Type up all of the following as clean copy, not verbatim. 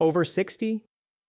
Over 60?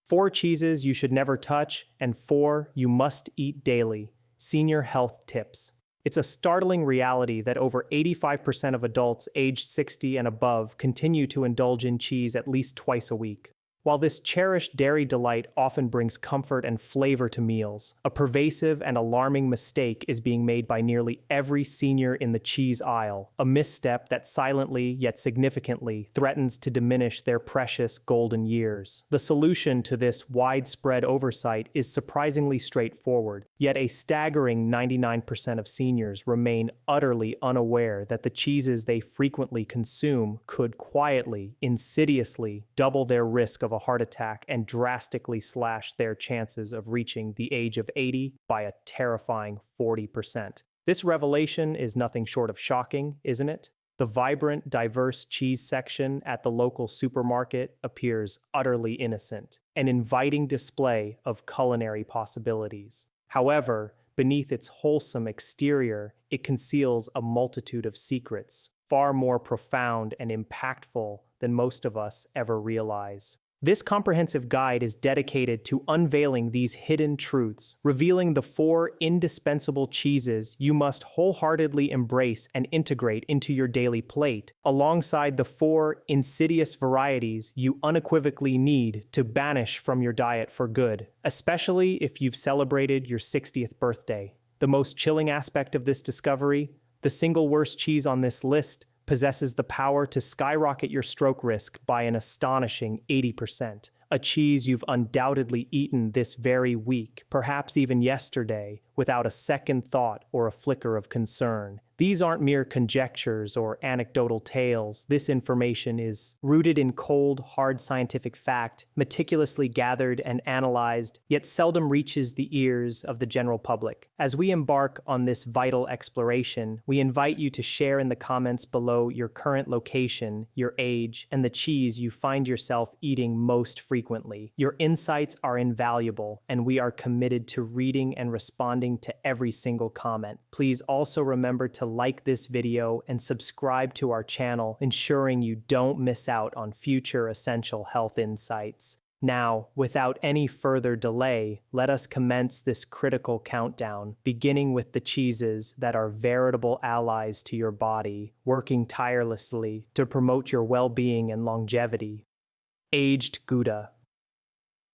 4 cheeses you should never touch, and 4 you must eat daily. Senior health tips. It's a startling reality that over 85% of adults aged 60 and above continue to indulge in cheese at least twice a week. While this cherished dairy delight often brings comfort and flavor to meals, a pervasive and alarming mistake is being made by nearly every senior in the cheese aisle, a misstep that silently yet significantly threatens to diminish their precious golden years. The solution to this widespread oversight is surprisingly straightforward, yet a staggering 99% of seniors remain utterly unaware that the cheeses they frequently consume could quietly, insidiously double their risk of a heart attack and drastically slash their chances of reaching the age of 80 by a terrifying 40%. This revelation is nothing short of shocking, isn't it? The vibrant, diverse cheese section at the local supermarket appears utterly innocent, an inviting display of culinary possibilities. However, beneath its wholesome exterior, it conceals a multitude of secrets, far more profound and impactful than most of us ever realize. This comprehensive guide is dedicated to unveiling these hidden truths, revealing the 4 indispensable cheeses you must wholeheartedly embrace and integrate into your daily plate, alongside the 4 insidious varieties you unequivocally need to banish from your diet for good, especially if you've celebrated your 60th birthday. The most chilling aspect of this discovery: the single worst cheese on this list possesses the power to skyrocket your stroke risk by an astonishing 80%. A cheese you've undoubtedly eaten this very week, perhaps even yesterday, without a second thought or a flicker of concern. These aren't mere conjectures or anecdotal tales. This information is rooted in cold, hard scientific fact, meticulously gathered and analyzed, yet seldom reaches the ears of the general public. As we embark on this vital exploration, we invite you to share in the comments below your current location, your age, and the cheese you find yourself eating most frequently. Your insights are invaluable, and we are committed to reading and responding to every single comment. Please also remember to like this video and subscribe to our channel, ensuring you don't miss out on future essential health insights. Now, without any further delay, let us commence this critical countdown, beginning with the cheeses that are veritable allies to your body, working tirelessly to promote your well-being and longevity. Aged Gouda.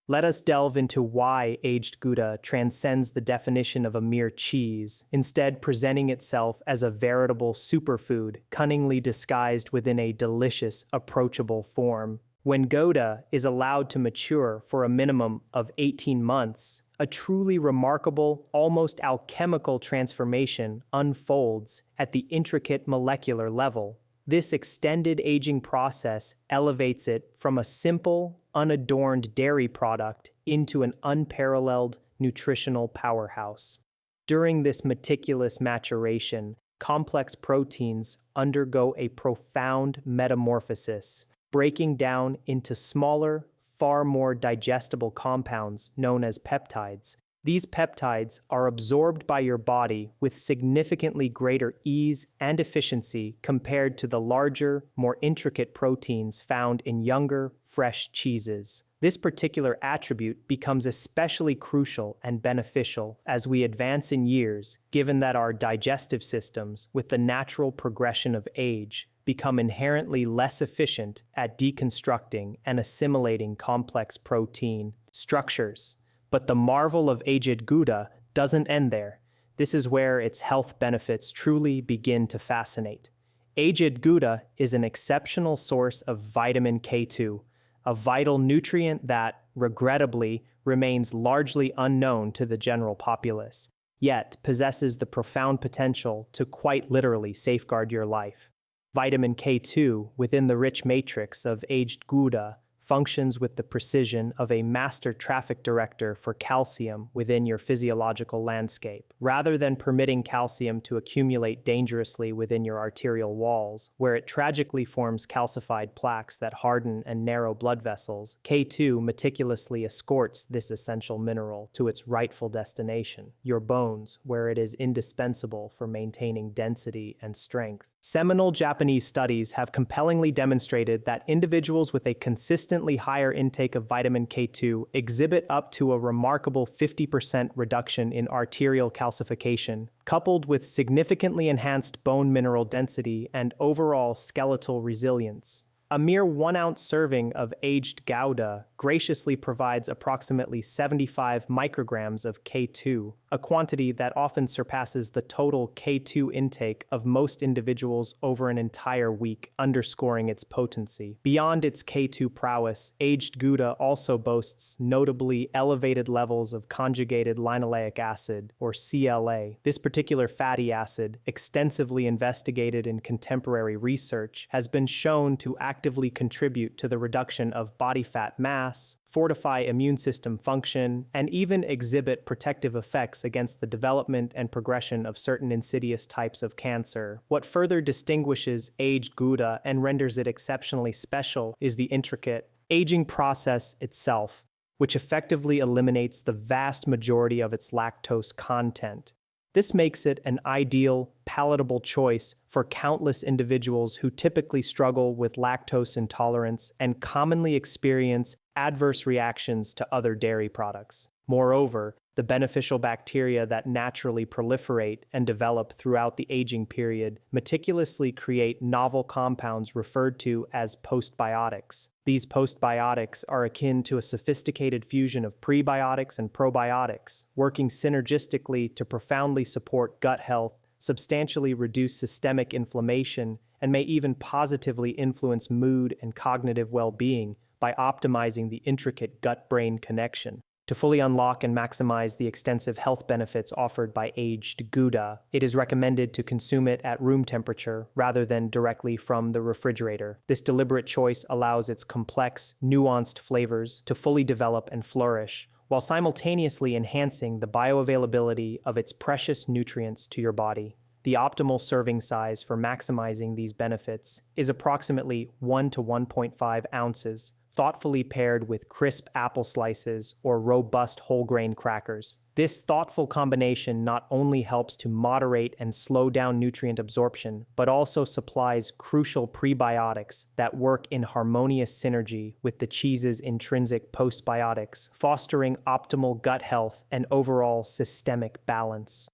Let us delve into why aged Gouda transcends the definition of a mere cheese, instead presenting itself as a veritable superfood, cunningly disguised within a delicious, approachable form. When Gouda is allowed to mature for a minimum of 18 months, a truly remarkable, almost alchemical transformation unfolds at the intricate molecular level. This extended aging process elevates it from a simple, unadorned dairy product into an unparalleled nutritional powerhouse. During this meticulous maturation, complex proteins undergo a profound metamorphosis, breaking down into smaller, far more digestible compounds known as peptides. These peptides are absorbed by your body with significantly greater ease and efficiency compared to the larger, more intricate proteins found in younger, fresh cheeses. This particular attribute becomes especially crucial and beneficial as we advance in years, given that our digestive systems, with the natural progression of age, become inherently less efficient at deconstructing and assimilating complex protein structures. But the marvel of aged Gouda doesn't end there. This is where its health benefits truly begin to fascinate. Aged Gouda is an exceptional source of vitamin K2, a vital nutrient that, regrettably, remains largely unknown to the general populace, yet possesses the profound potential to quite literally safeguard your life. Vitamin K2, within the rich matrix of aged Gouda, functions with the precision of a master traffic director for calcium within your physiological landscape. Rather than permitting calcium to accumulate dangerously within your arterial walls, where it tragically forms calcified plaques that harden and narrow blood vessels, K2 meticulously escorts this essential mineral to its rightful destination, your bones, where it is indispensable for maintaining density and strength. Seminal Japanese studies have compellingly demonstrated that individuals with a consistently higher intake of vitamin K2 exhibit up to a remarkable 50% reduction in arterial calcification, coupled with significantly enhanced bone mineral density and overall skeletal resilience. A mere 1-ounce serving of aged Gouda graciously provides approximately 75 micrograms of K2, a quantity that often surpasses the total K2 intake of most individuals over an entire week, underscoring its potency. Beyond its K2 prowess, aged Gouda also boasts notably elevated levels of conjugated linoleic acid, or CLA. This particular fatty acid, extensively investigated in contemporary research, has been shown to actively contribute to the reduction of body fat mass, fortify immune system function, and even exhibit protective effects against the development and progression of certain insidious types of cancer. What further distinguishes aged Gouda and renders it exceptionally special is the intricate aging process itself, which effectively eliminates the vast majority of its lactose content. This makes it an ideal, palatable choice for countless individuals who typically struggle with lactose intolerance and commonly experience adverse reactions to other dairy products. Moreover, the beneficial bacteria that naturally proliferate and develop throughout the aging period meticulously create novel compounds referred to as postbiotics. These postbiotics are akin to a sophisticated fusion of prebiotics and probiotics, working synergistically to profoundly support gut health, substantially reduce systemic inflammation, and may even positively influence mood and cognitive well-being by optimizing the intricate gut-brain connection. To fully unlock and maximize the extensive health benefits offered by aged Gouda, it is recommended to consume it at room temperature rather than directly from the refrigerator. This deliberate choice allows its complex, nuanced flavors to fully develop and flourish, while simultaneously enhancing the bioavailability of its precious nutrients to your body. The optimal serving size for maximizing these benefits is approximately 1 to 1.5 ounces, thoughtfully paired with crisp apple slices or robust whole grain crackers. This thoughtful combination not only helps to moderate and slow down nutrient absorption, but also supplies crucial prebiotics that work in harmonious synergy with the cheese's intrinsic postbiotics, fostering optimal gut health and overall systemic balance.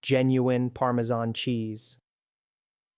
Genuine Parmesan cheese.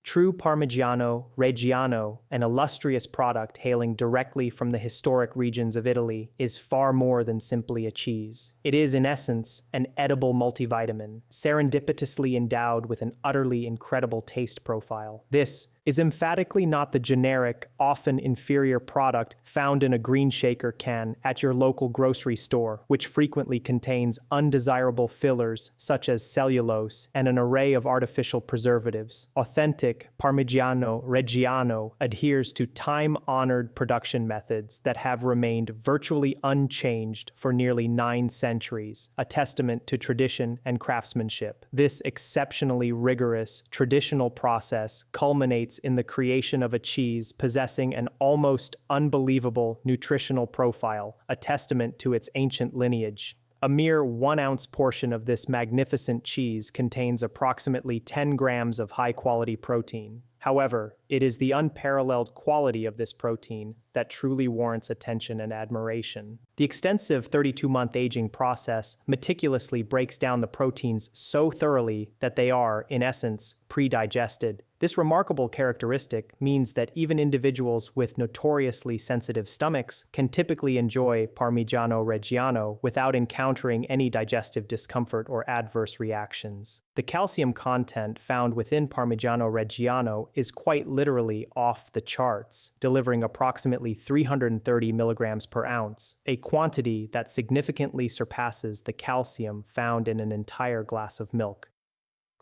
True Parmigiano Reggiano, an illustrious product hailing directly from the historic regions of Italy, is far more than simply a cheese. It is, in essence, an edible multivitamin, serendipitously endowed with an utterly incredible taste profile. This is emphatically not the generic, often inferior product found in a green shaker can at your local grocery store, which frequently contains undesirable fillers such as cellulose and an array of artificial preservatives. Authentic Parmigiano Reggiano adheres to time-honored production methods that have remained virtually unchanged for nearly 9 centuries, a testament to tradition and craftsmanship. This exceptionally rigorous, traditional process culminates in the creation of a cheese possessing an almost unbelievable nutritional profile, a testament to its ancient lineage. A mere 1-ounce portion of this magnificent cheese contains approximately 10 grams of high-quality protein. However, it is the unparalleled quality of this protein that truly warrants attention and admiration. The extensive 32-month aging process meticulously breaks down the proteins so thoroughly that they are, in essence, pre-digested. This remarkable characteristic means that even individuals with notoriously sensitive stomachs can typically enjoy Parmigiano Reggiano without encountering any digestive discomfort or adverse reactions. The calcium content found within Parmigiano Reggiano is quite literally off the charts, delivering approximately 330 milligrams per ounce, a quantity that significantly surpasses the calcium found in an entire glass of milk.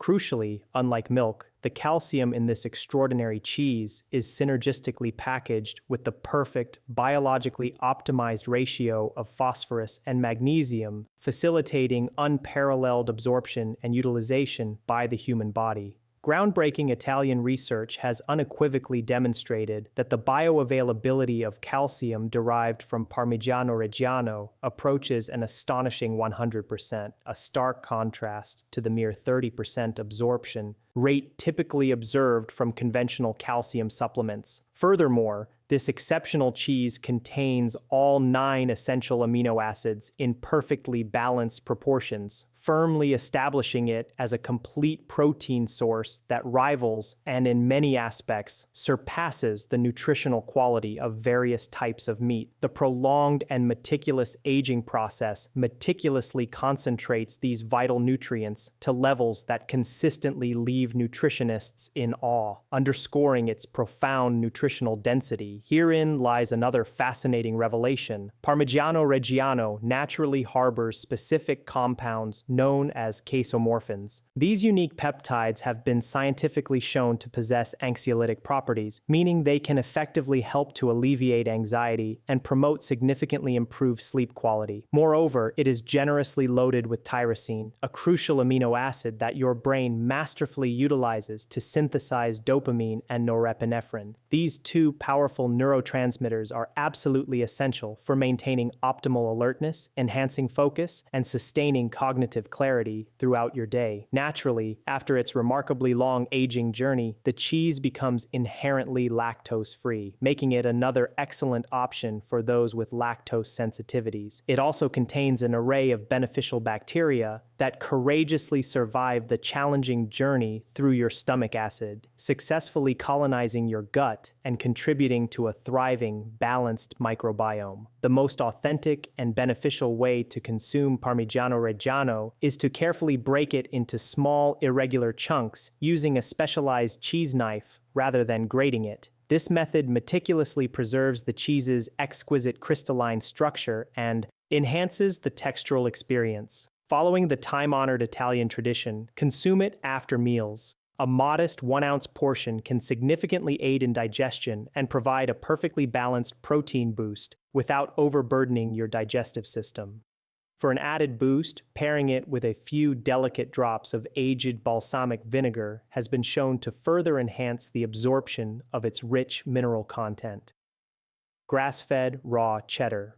Crucially, unlike milk, the calcium in this extraordinary cheese is synergistically packaged with the perfect, biologically optimized ratio of phosphorus and magnesium, facilitating unparalleled absorption and utilization by the human body. Groundbreaking Italian research has unequivocally demonstrated that the bioavailability of calcium derived from Parmigiano Reggiano approaches an astonishing 100%, a stark contrast to the mere 30% absorption rate typically observed from conventional calcium supplements. Furthermore, this exceptional cheese contains all 9 essential amino acids in perfectly balanced proportions, firmly establishing it as a complete protein source that rivals and in many aspects surpasses the nutritional quality of various types of meat. The prolonged and meticulous aging process meticulously concentrates these vital nutrients to levels that consistently leave nutritionists in awe, underscoring its profound nutritional density. Herein lies another fascinating revelation. Parmigiano Reggiano naturally harbors specific compounds known as casomorphins. These unique peptides have been scientifically shown to possess anxiolytic properties, meaning they can effectively help to alleviate anxiety and promote significantly improved sleep quality. Moreover, it is generously loaded with tyrosine, a crucial amino acid that your brain masterfully utilizes to synthesize dopamine and norepinephrine. These two powerful neurotransmitters are absolutely essential for maintaining optimal alertness, enhancing focus, and sustaining cognitive clarity throughout your day. Naturally, after its remarkably long aging journey, the cheese becomes inherently lactose-free, making it another excellent option for those with lactose sensitivities. It also contains an array of beneficial bacteria that courageously survive the challenging journey through your stomach acid, successfully colonizing your gut and contributing to a thriving, balanced microbiome. The most authentic and beneficial way to consume Parmigiano Reggiano is to carefully break it into small, irregular chunks using a specialized cheese knife rather than grating it. This method meticulously preserves the cheese's exquisite crystalline structure and enhances the textural experience. Following the time-honored Italian tradition, consume it after meals. A modest 1-ounce portion can significantly aid in digestion and provide a perfectly balanced protein boost without overburdening your digestive system. For an added boost, pairing it with a few delicate drops of aged balsamic vinegar has been shown to further enhance the absorption of its rich mineral content. Grass-fed raw cheddar.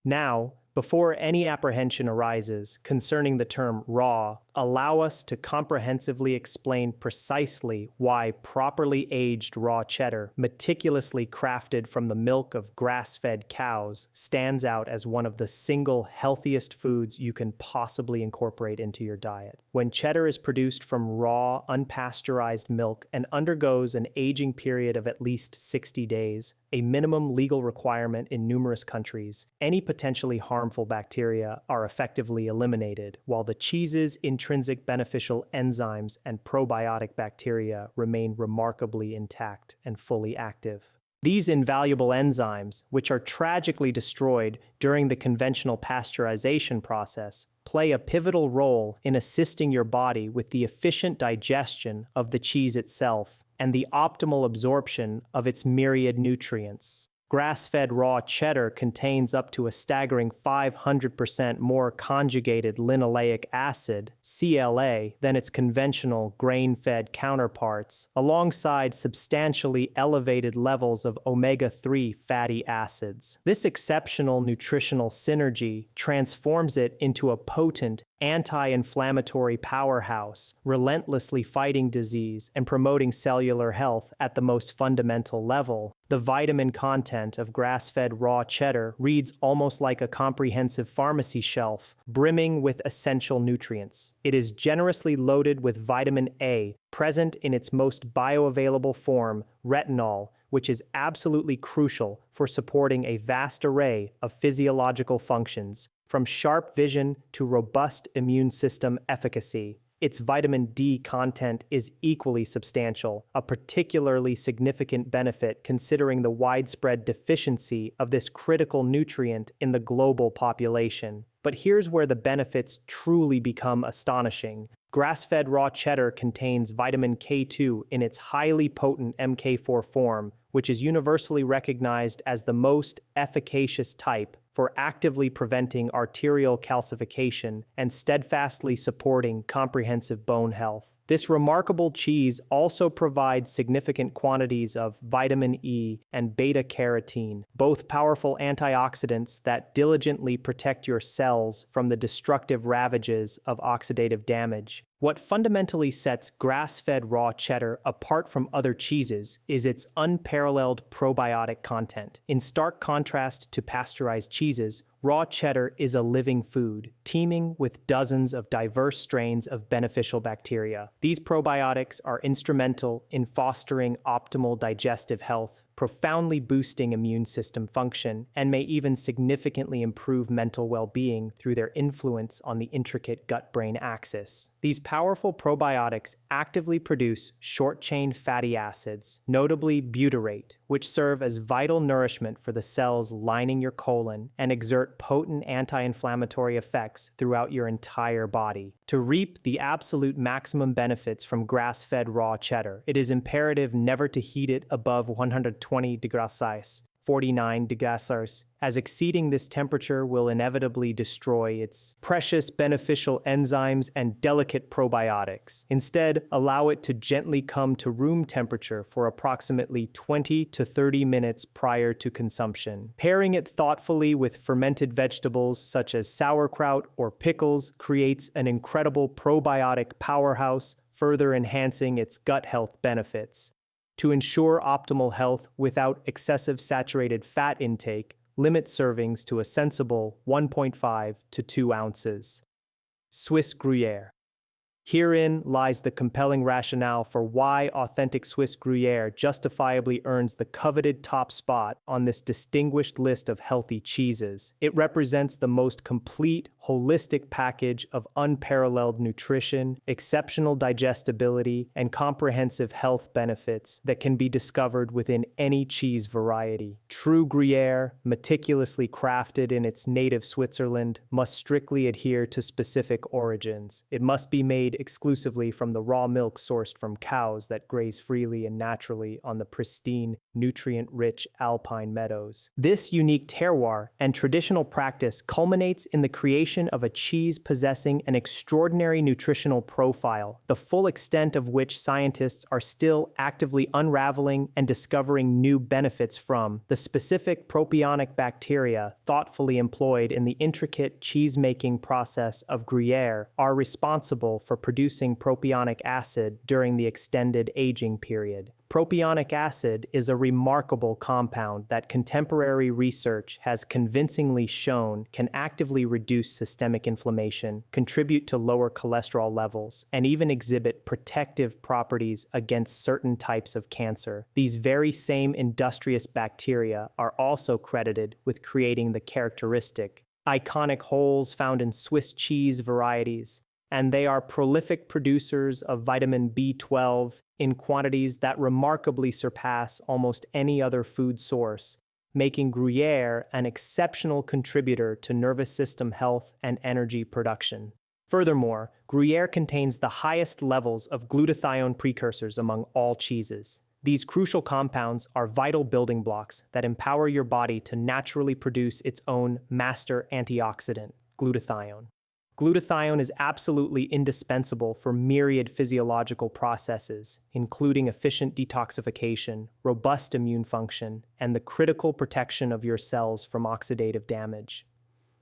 Now, before any apprehension arises concerning the term raw, allow us to comprehensively explain precisely why properly aged raw cheddar, meticulously crafted from the milk of grass-fed cows, stands out as one of the single healthiest foods you can possibly incorporate into your diet. When cheddar is produced from raw, unpasteurized milk and undergoes an aging period of at least 60 days, a minimum legal requirement in numerous countries, any potentially harmful bacteria are effectively eliminated, while the cheese's intrinsic beneficial enzymes and probiotic bacteria remain remarkably intact and fully active. These invaluable enzymes, which are tragically destroyed during the conventional pasteurization process, play a pivotal role in assisting your body with the efficient digestion of the cheese itself and the optimal absorption of its myriad nutrients. Grass-fed raw cheddar contains up to a staggering 500% more conjugated linoleic acid, CLA, than its conventional grain-fed counterparts, alongside substantially elevated levels of omega-3 fatty acids. This exceptional nutritional synergy transforms it into a potent anti-inflammatory powerhouse, relentlessly fighting disease and promoting cellular health at the most fundamental level. The vitamin content of grass-fed raw cheddar reads almost like a comprehensive pharmacy shelf, brimming with essential nutrients. It is generously loaded with vitamin A, present in its most bioavailable form, retinol, which is absolutely crucial for supporting a vast array of physiological functions, from sharp vision to robust immune system efficacy. Its vitamin D content is equally substantial, a particularly significant benefit considering the widespread deficiency of this critical nutrient in the global population. But here's where the benefits truly become astonishing. Grass-fed raw cheddar contains vitamin K2 in its highly potent MK4 form, which is universally recognized as the most efficacious type for actively preventing arterial calcification and steadfastly supporting comprehensive bone health. This remarkable cheese also provides significant quantities of vitamin E and beta-carotene, both powerful antioxidants that diligently protect your cells from the destructive ravages of oxidative damage. What fundamentally sets grass-fed raw cheddar apart from other cheeses is its unparalleled probiotic content. In stark contrast to pasteurized cheeses, raw cheddar is a living food, teeming with dozens of diverse strains of beneficial bacteria. These probiotics are instrumental in fostering optimal digestive health, profoundly boosting immune system function, and may even significantly improve mental well-being through their influence on the intricate gut-brain axis. These powerful probiotics actively produce short-chain fatty acids, notably butyrate, which serve as vital nourishment for the cells lining your colon and exert potent anti-inflammatory effects throughout your entire body. To reap the absolute maximum benefits from grass-fed raw cheddar, it is imperative never to heat it above 120 degrees Celsius. 49 degrees Celsius, as exceeding this temperature will inevitably destroy its precious beneficial enzymes and delicate probiotics. Instead, allow it to gently come to room temperature for approximately 20 to 30 minutes prior to consumption. Pairing it thoughtfully with fermented vegetables such as sauerkraut or pickles creates an incredible probiotic powerhouse, further enhancing its gut health benefits. To ensure optimal health without excessive saturated fat intake, limit servings to a sensible 1.5 to 2 ounces. Swiss Gruyere. Herein lies the compelling rationale for why authentic Swiss Gruyere justifiably earns the coveted top spot on this distinguished list of healthy cheeses. It represents the most complete, holistic package of unparalleled nutrition, exceptional digestibility, and comprehensive health benefits that can be discovered within any cheese variety. True Gruyere, meticulously crafted in its native Switzerland, must strictly adhere to specific origins. It must be made exclusively from the raw milk sourced from cows that graze freely and naturally on the pristine, nutrient-rich alpine meadows. This unique terroir and traditional practice culminates in the creation of a cheese possessing an extraordinary nutritional profile, the full extent of which scientists are still actively unraveling and discovering new benefits from. The specific propionic bacteria thoughtfully employed in the intricate cheese-making process of Gruyere are responsible for producing propionic acid during the extended aging period. Propionic acid is a remarkable compound that contemporary research has convincingly shown can actively reduce systemic inflammation, contribute to lower cholesterol levels, and even exhibit protective properties against certain types of cancer. These very same industrious bacteria are also credited with creating the characteristic, iconic holes found in Swiss cheese varieties, and they are prolific producers of vitamin B12 in quantities that remarkably surpass almost any other food source, making Gruyere an exceptional contributor to nervous system health and energy production. Furthermore, Gruyere contains the highest levels of glutathione precursors among all cheeses. These crucial compounds are vital building blocks that empower your body to naturally produce its own master antioxidant, glutathione. Glutathione is absolutely indispensable for myriad physiological processes, including efficient detoxification, robust immune function, and the critical protection of your cells from oxidative damage.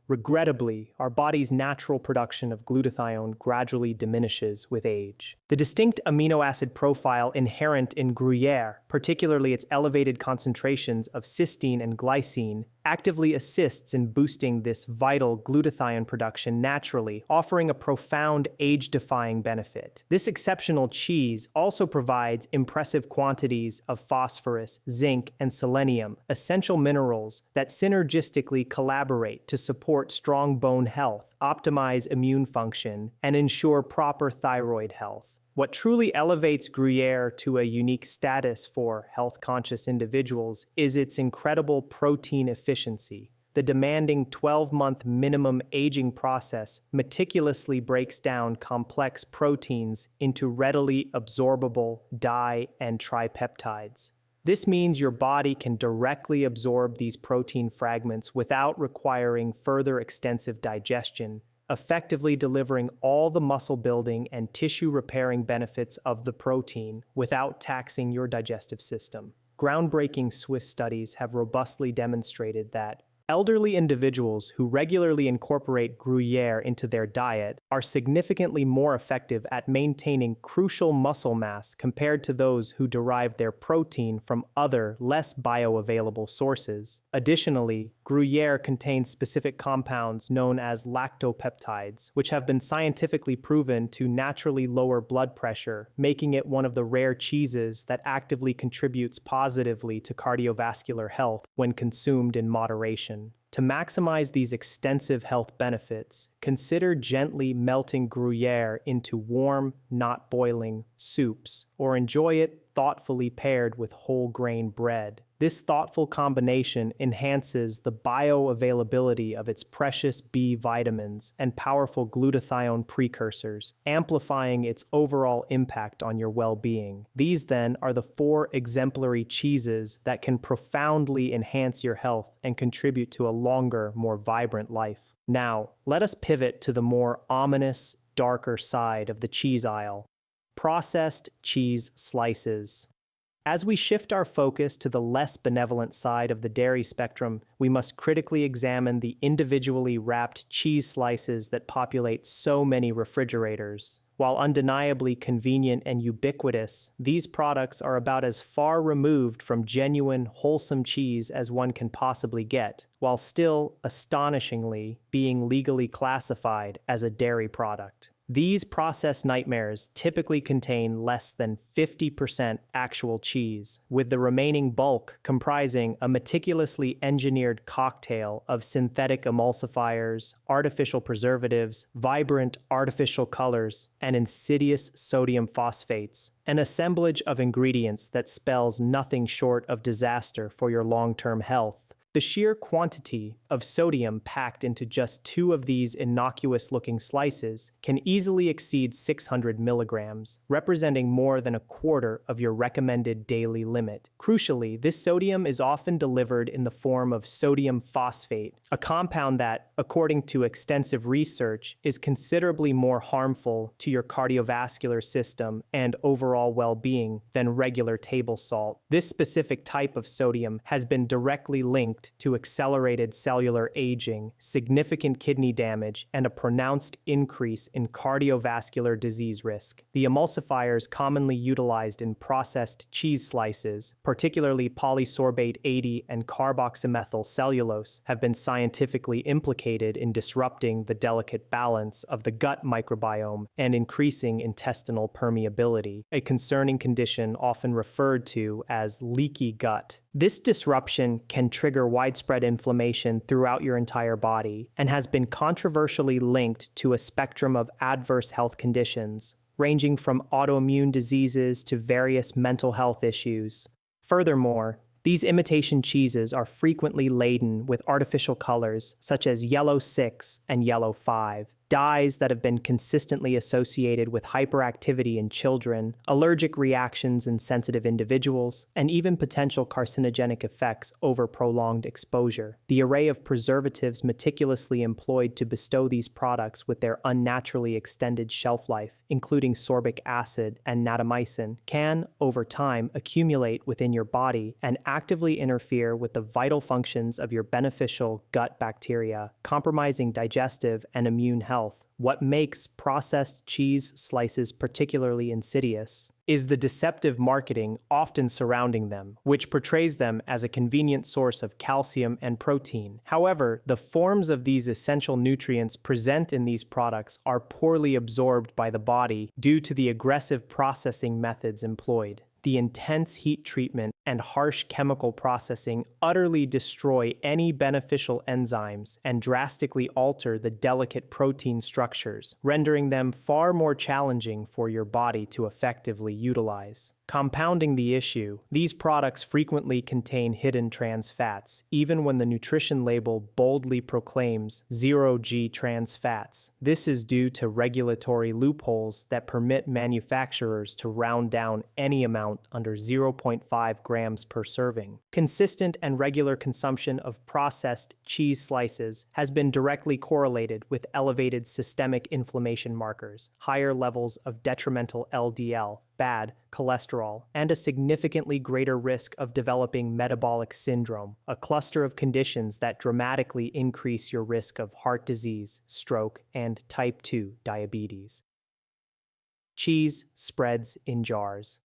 Regrettably, our body's natural production of glutathione gradually diminishes with age. The distinct amino acid profile inherent in Gruyere, particularly its elevated concentrations of cysteine and glycine, actively assists in boosting this vital glutathione production naturally, offering a profound age-defying benefit. This exceptional cheese also provides impressive quantities of phosphorus, zinc, and selenium, essential minerals that synergistically collaborate to support strong bone health, optimize immune function, and ensure proper thyroid health. What truly elevates Gruyere to a unique status for health-conscious individuals is its incredible protein efficiency. The demanding 12-month minimum aging process meticulously breaks down complex proteins into readily absorbable di- and tripeptides. This means your body can directly absorb these protein fragments without requiring further extensive digestion, effectively delivering all the muscle building and tissue repairing benefits of the protein without taxing your digestive system. Groundbreaking Swiss studies have robustly demonstrated that elderly individuals who regularly incorporate Gruyere into their diet are significantly more effective at maintaining crucial muscle mass compared to those who derive their protein from other, less bioavailable sources. Additionally, Gruyere contains specific compounds known as lactopeptides, which have been scientifically proven to naturally lower blood pressure, making it one of the rare cheeses that actively contributes positively to cardiovascular health when consumed in moderation. To maximize these extensive health benefits, consider gently melting Gruyere into warm, not boiling, soups, or enjoy it thoughtfully paired with whole grain bread. This thoughtful combination enhances the bioavailability of its precious B vitamins and powerful glutathione precursors, amplifying its overall impact on your well-being. These, then, are the 4 exemplary cheeses that can profoundly enhance your health and contribute to a longer, more vibrant life. Now, let us pivot to the more ominous, darker side of the cheese aisle: processed cheese slices. As we shift our focus to the less benevolent side of the dairy spectrum, we must critically examine the individually wrapped cheese slices that populate so many refrigerators. While undeniably convenient and ubiquitous, these products are about as far removed from genuine, wholesome cheese as one can possibly get, while still, astonishingly, being legally classified as a dairy product. These processed nightmares typically contain less than 50% actual cheese, with the remaining bulk comprising a meticulously engineered cocktail of synthetic emulsifiers, artificial preservatives, vibrant artificial colors, and insidious sodium phosphates, an assemblage of ingredients that spells nothing short of disaster for your long-term health. The sheer quantity of sodium packed into just 2 of these innocuous-looking slices can easily exceed 600 milligrams, representing more than a quarter of your recommended daily limit. Crucially, this sodium is often delivered in the form of sodium phosphate, a compound that, according to extensive research, is considerably more harmful to your cardiovascular system and overall well-being than regular table salt. This specific type of sodium has been directly linked to accelerated cellular aging, significant kidney damage, and a pronounced increase in cardiovascular disease risk. The emulsifiers commonly utilized in processed cheese slices, particularly polysorbate 80 and carboxymethyl cellulose, have been scientifically implicated in disrupting the delicate balance of the gut microbiome and increasing intestinal permeability, a concerning condition often referred to as leaky gut. This disruption can trigger widespread inflammation throughout your entire body and has been controversially linked to a spectrum of adverse health conditions, ranging from autoimmune diseases to various mental health issues. Furthermore, these imitation cheeses are frequently laden with artificial colors such as yellow 6 and yellow 5, dyes that have been consistently associated with hyperactivity in children, allergic reactions in sensitive individuals, and even potential carcinogenic effects over prolonged exposure. The array of preservatives meticulously employed to bestow these products with their unnaturally extended shelf life, including sorbic acid and natamycin, can, over time, accumulate within your body and actively interfere with the vital functions of your beneficial gut bacteria, compromising digestive and immune health. What makes processed cheese slices particularly insidious is the deceptive marketing often surrounding them, which portrays them as a convenient source of calcium and protein. However, the forms of these essential nutrients present in these products are poorly absorbed by the body due to the aggressive processing methods employed. The intense heat treatment and harsh chemical processing utterly destroy any beneficial enzymes and drastically alter the delicate protein structures, rendering them far more challenging for your body to effectively utilize. Compounding the issue, these products frequently contain hidden trans fats, even when the nutrition label boldly proclaims 0G trans fats. This is due to regulatory loopholes that permit manufacturers to round down any amount under 0.5 grams per serving. Consistent and regular consumption of processed cheese slices has been directly correlated with elevated systemic inflammation markers, higher levels of detrimental LDL, bad cholesterol, and a significantly greater risk of developing metabolic syndrome, a cluster of conditions that dramatically increase your risk of heart disease, stroke, and type 2 diabetes. Cheese spreads in jars.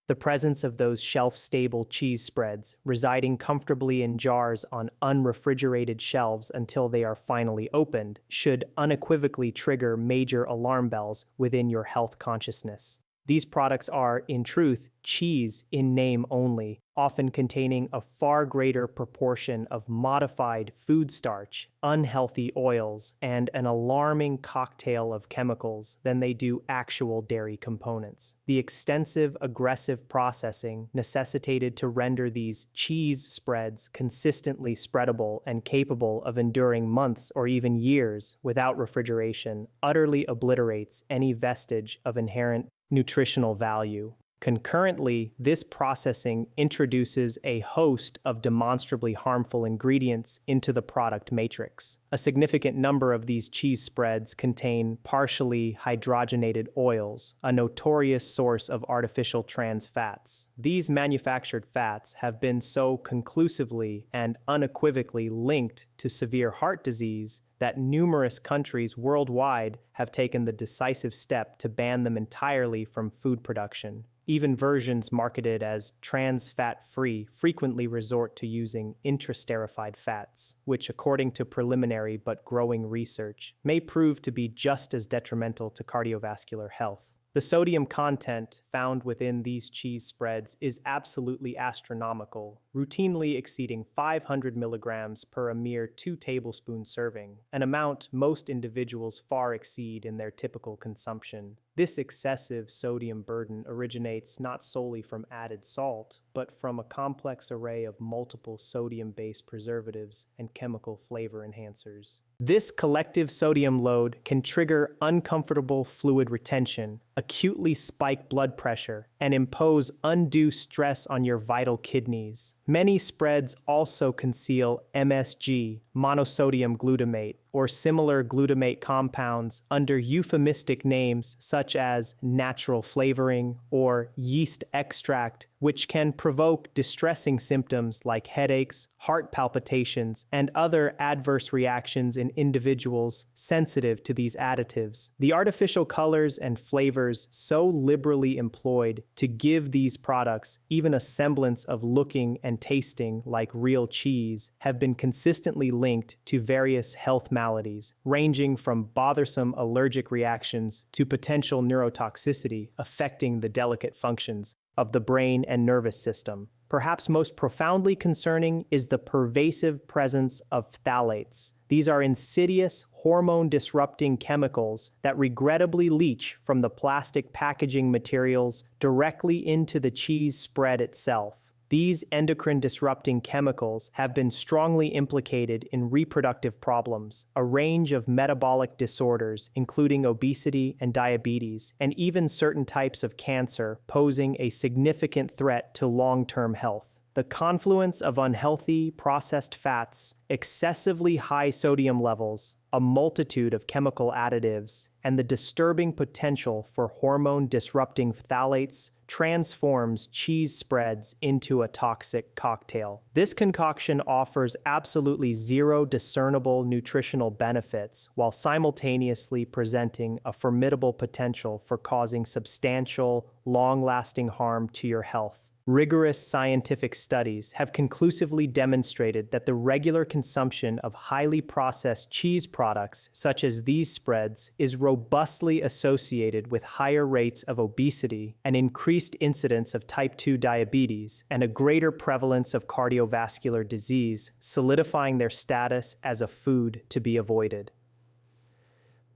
The presence of those shelf-stable cheese spreads, residing comfortably in jars on unrefrigerated shelves until they are finally opened, should unequivocally trigger major alarm bells within your health consciousness. These products are, in truth, cheese in name only, often containing a far greater proportion of modified food starch, unhealthy oils, and an alarming cocktail of chemicals than they do actual dairy components. The extensive, aggressive processing necessitated to render these cheese spreads consistently spreadable and capable of enduring months or even years without refrigeration utterly obliterates any vestige of inherent nutritional value. Concurrently, this processing introduces a host of demonstrably harmful ingredients into the product matrix. A significant number of these cheese spreads contain partially hydrogenated oils, a notorious source of artificial trans fats. These manufactured fats have been so conclusively and unequivocally linked to severe heart disease that numerous countries worldwide have taken the decisive step to ban them entirely from food production. Even versions marketed as trans fat-free frequently resort to using intraesterified fats, which, according to preliminary but growing research, may prove to be just as detrimental to cardiovascular health. The sodium content found within these cheese spreads is absolutely astronomical, routinely exceeding 500 milligrams per a mere 2 tablespoon serving, an amount most individuals far exceed in their typical consumption. This excessive sodium burden originates not solely from added salt, but from a complex array of multiple sodium-based preservatives and chemical flavor enhancers. This collective sodium load can trigger uncomfortable fluid retention, acutely spike blood pressure, and impose undue stress on your vital kidneys. Many spreads also conceal MSG, monosodium glutamate, or similar glutamate compounds under euphemistic names such as natural flavoring or yeast extract, which can provoke distressing symptoms like headaches, heart palpitations, and other adverse reactions in individuals sensitive to these additives. The artificial colors and flavors so liberally employed to give these products even a semblance of looking and tasting like real cheese have been consistently linked to various health maladies, ranging from bothersome allergic reactions to potential neurotoxicity affecting the delicate functions of the brain and nervous system. Perhaps most profoundly concerning is the pervasive presence of phthalates. These are insidious, hormone-disrupting chemicals that regrettably leach from the plastic packaging materials directly into the cheese spread itself. These endocrine-disrupting chemicals have been strongly implicated in reproductive problems, a range of metabolic disorders, including obesity and diabetes, and even certain types of cancer, posing a significant threat to long-term health. The confluence of unhealthy, processed fats, excessively high sodium levels, a multitude of chemical additives, and the disturbing potential for hormone-disrupting phthalates transforms cheese spreads into a toxic cocktail. This concoction offers absolutely zero discernible nutritional benefits while simultaneously presenting a formidable potential for causing substantial, long-lasting harm to your health. Rigorous scientific studies have conclusively demonstrated that the regular consumption of highly processed cheese products, such as these spreads, is robustly associated with higher rates of obesity, an increased incidence of type 2 diabetes, and a greater prevalence of cardiovascular disease, solidifying their status as a food to be avoided.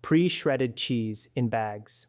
Pre-shredded cheese in bags.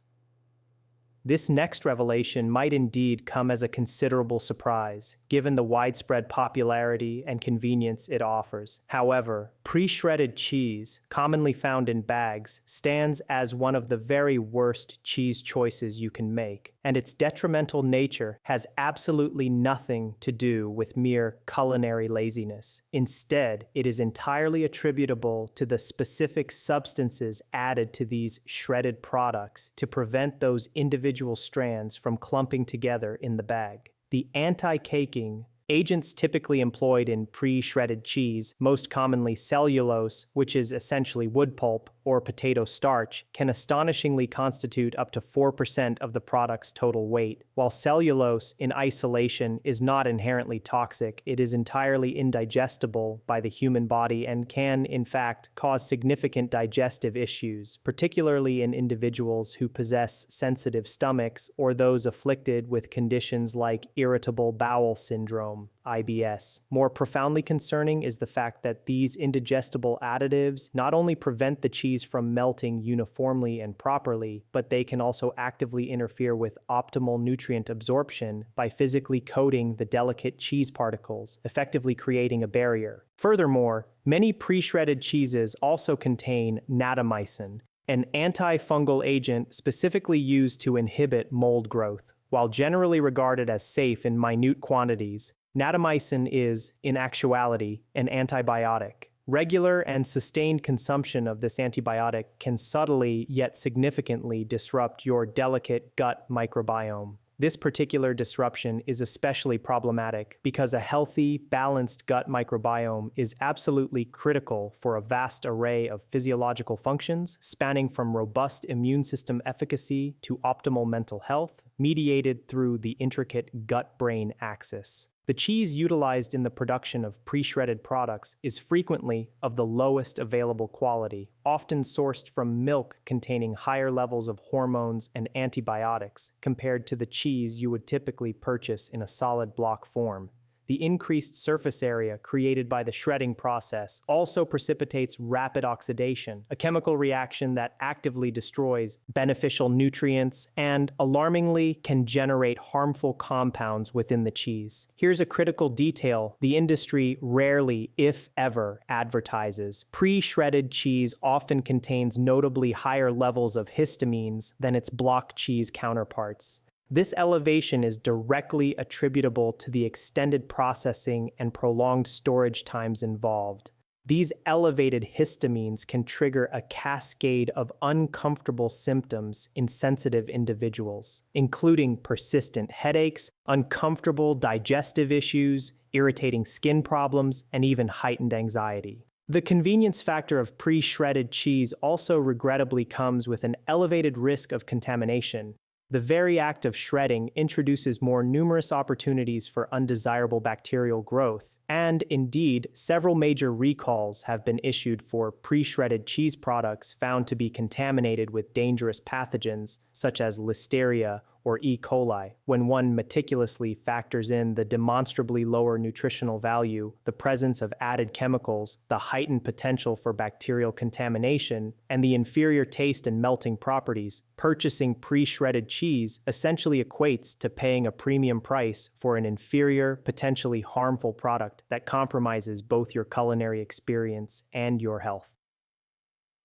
This next revelation might indeed come as a considerable surprise, given the widespread popularity and convenience it offers. However, pre-shredded cheese, commonly found in bags, stands as one of the very worst cheese choices you can make, and its detrimental nature has absolutely nothing to do with mere culinary laziness. Instead, it is entirely attributable to the specific substances added to these shredded products to prevent those individual strands from clumping together in the bag. The anti-caking agents typically employed in pre-shredded cheese, most commonly cellulose, which is essentially wood pulp, or potato starch, can astonishingly constitute up to 4% of the product's total weight. While cellulose in isolation is not inherently toxic, it is entirely indigestible by the human body and can, in fact, cause significant digestive issues, particularly in individuals who possess sensitive stomachs or those afflicted with conditions like irritable bowel syndrome, IBS. More profoundly concerning is the fact that these indigestible additives not only prevent the cheese from melting uniformly and properly, but they can also actively interfere with optimal nutrient absorption by physically coating the delicate cheese particles, effectively creating a barrier. Furthermore, many pre-shredded cheeses also contain natamycin, an antifungal agent specifically used to inhibit mold growth. While generally regarded as safe in minute quantities, natamycin is, in actuality, an antibiotic. Regular and sustained consumption of this antibiotic can subtly yet significantly disrupt your delicate gut microbiome. This particular disruption is especially problematic because a healthy, balanced gut microbiome is absolutely critical for a vast array of physiological functions, spanning from robust immune system efficacy to optimal mental health, mediated through the intricate gut-brain axis. The cheese utilized in the production of pre-shredded products is frequently of the lowest available quality, often sourced from milk containing higher levels of hormones and antibiotics compared to the cheese you would typically purchase in a solid block form. The increased surface area created by the shredding process also precipitates rapid oxidation, a chemical reaction that actively destroys beneficial nutrients and, alarmingly, can generate harmful compounds within the cheese. Here's a critical detail the industry rarely, if ever, advertises. Pre-shredded cheese often contains notably higher levels of histamines than its block cheese counterparts. This elevation is directly attributable to the extended processing and prolonged storage times involved. These elevated histamines can trigger a cascade of uncomfortable symptoms in sensitive individuals, including persistent headaches, uncomfortable digestive issues, irritating skin problems, and even heightened anxiety. The convenience factor of pre-shredded cheese also regrettably comes with an elevated risk of contamination. The very act of shredding introduces more numerous opportunities for undesirable bacterial growth, and indeed, several major recalls have been issued for pre-shredded cheese products found to be contaminated with dangerous pathogens such as Listeria or E. coli. When one meticulously factors in the demonstrably lower nutritional value, the presence of added chemicals, the heightened potential for bacterial contamination, and the inferior taste and melting properties, purchasing pre-shredded cheese essentially equates to paying a premium price for an inferior, potentially harmful product that compromises both your culinary experience and your health.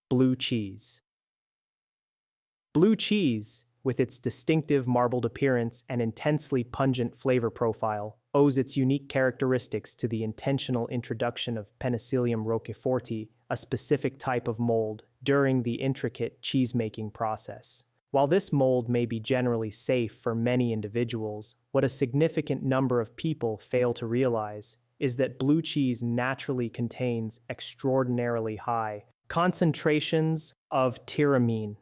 Blue cheese. Blue cheese, with its distinctive marbled appearance and intensely pungent flavor profile, owes its unique characteristics to the intentional introduction of Penicillium roqueforti, a specific type of mold, during the intricate cheese-making process. While this mold may be generally safe for many individuals, what a significant number of people fail to realize is that blue cheese naturally contains extraordinarily high concentrations of tyramine.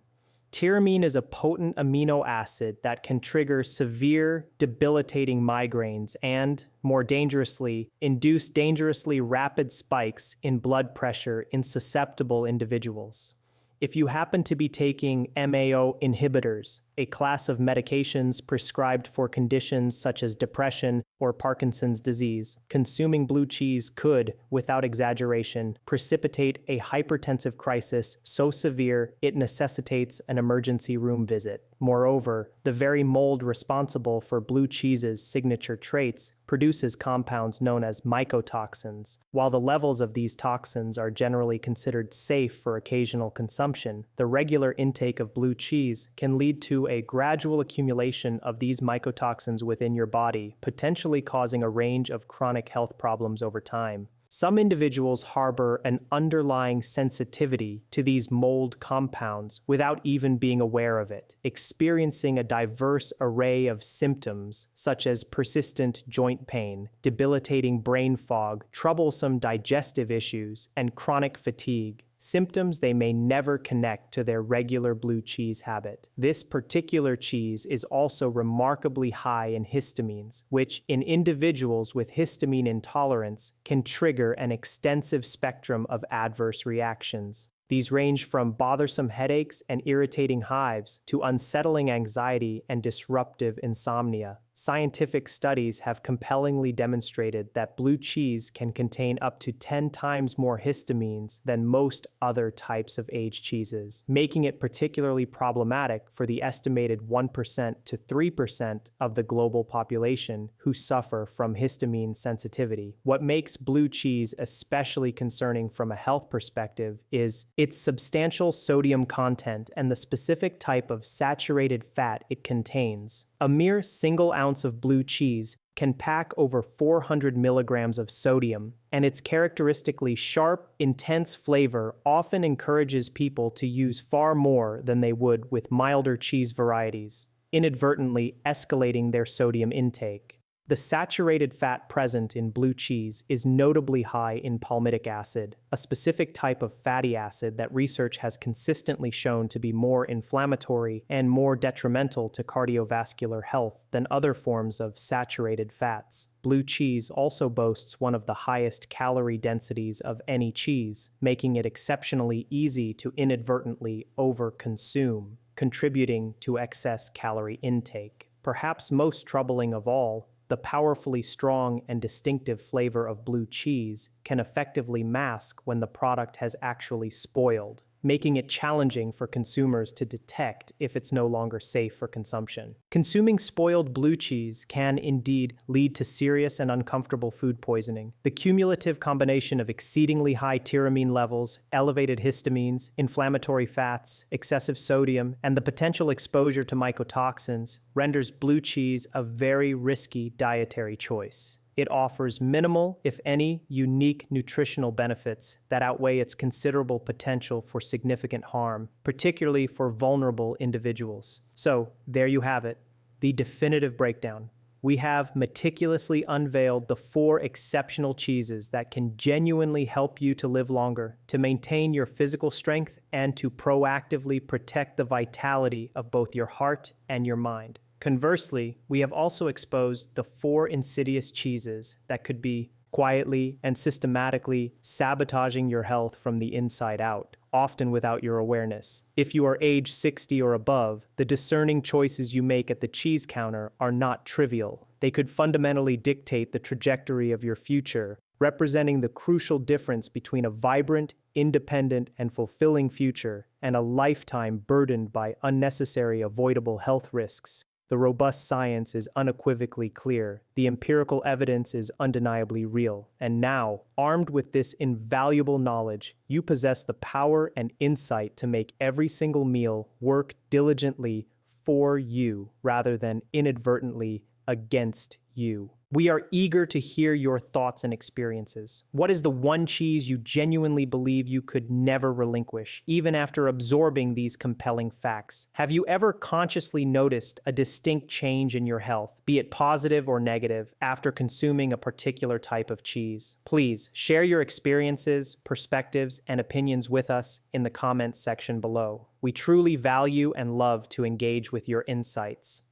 Tyramine is a potent amino acid that can trigger severe, debilitating migraines and, more dangerously, induce dangerously rapid spikes in blood pressure in susceptible individuals. If you happen to be taking MAO inhibitors, a class of medications prescribed for conditions such as depression or Parkinson's disease. Consuming blue cheese could, without exaggeration, precipitate a hypertensive crisis so severe it necessitates an emergency room visit. Moreover, the very mold responsible for blue cheese's signature traits produces compounds known as mycotoxins. While the levels of these toxins are generally considered safe for occasional consumption, the regular intake of blue cheese can lead to a gradual accumulation of these mycotoxins within your body, potentially causing a range of chronic health problems over time. Some individuals harbor an underlying sensitivity to these mold compounds without even being aware of it, experiencing a diverse array of symptoms such as persistent joint pain, debilitating brain fog, troublesome digestive issues, and chronic fatigue. Symptoms they may never connect to their regular blue cheese habit. This particular cheese is also remarkably high in histamines, which, in individuals with histamine intolerance, can trigger an extensive spectrum of adverse reactions. These range from bothersome headaches and irritating hives to unsettling anxiety and disruptive insomnia. Scientific studies have compellingly demonstrated that blue cheese can contain up to 10 times more histamines than most other types of aged cheeses, making it particularly problematic for the estimated 1% to 3% of the global population who suffer from histamine sensitivity. What makes blue cheese especially concerning from a health perspective is its substantial sodium content and the specific type of saturated fat it contains. A mere single ounce of blue cheese can pack over 400 milligrams of sodium, and its characteristically sharp, intense flavor often encourages people to use far more than they would with milder cheese varieties, inadvertently escalating their sodium intake. The saturated fat present in blue cheese is notably high in palmitic acid, a specific type of fatty acid that research has consistently shown to be more inflammatory and more detrimental to cardiovascular health than other forms of saturated fats. Blue cheese also boasts one of the highest calorie densities of any cheese, making it exceptionally easy to inadvertently overconsume, contributing to excess calorie intake. Perhaps most troubling of all, the powerfully strong and distinctive flavor of blue cheese can effectively mask when the product has actually spoiled, making it challenging for consumers to detect if it's no longer safe for consumption. Consuming spoiled blue cheese can indeed lead to serious and uncomfortable food poisoning. The cumulative combination of exceedingly high tyramine levels, elevated histamines, inflammatory fats, excessive sodium, and the potential exposure to mycotoxins renders blue cheese a very risky dietary choice. It offers minimal, if any, unique nutritional benefits that outweigh its considerable potential for significant harm, particularly for vulnerable individuals. So, there you have it, the definitive breakdown. We have meticulously unveiled the 4 exceptional cheeses that can genuinely help you to live longer, to maintain your physical strength, and to proactively protect the vitality of both your heart and your mind. Conversely, we have also exposed the 4 insidious cheeses that could be quietly and systematically sabotaging your health from the inside out, often without your awareness. If you are age 60 or above, the discerning choices you make at the cheese counter are not trivial. They could fundamentally dictate the trajectory of your future, representing the crucial difference between a vibrant, independent, and fulfilling future and a lifetime burdened by unnecessary avoidable health risks. The robust science is unequivocally clear, the empirical evidence is undeniably real, and now, armed with this invaluable knowledge, you possess the power and insight to make every single meal work diligently for you rather than inadvertently against you. We are eager to hear your thoughts and experiences. What is the one cheese you genuinely believe you could never relinquish, even after absorbing these compelling facts? Have you ever consciously noticed a distinct change in your health, be it positive or negative, after consuming a particular type of cheese? Please share your experiences, perspectives, and opinions with us in the comments section below. We truly value and love to engage with your insights.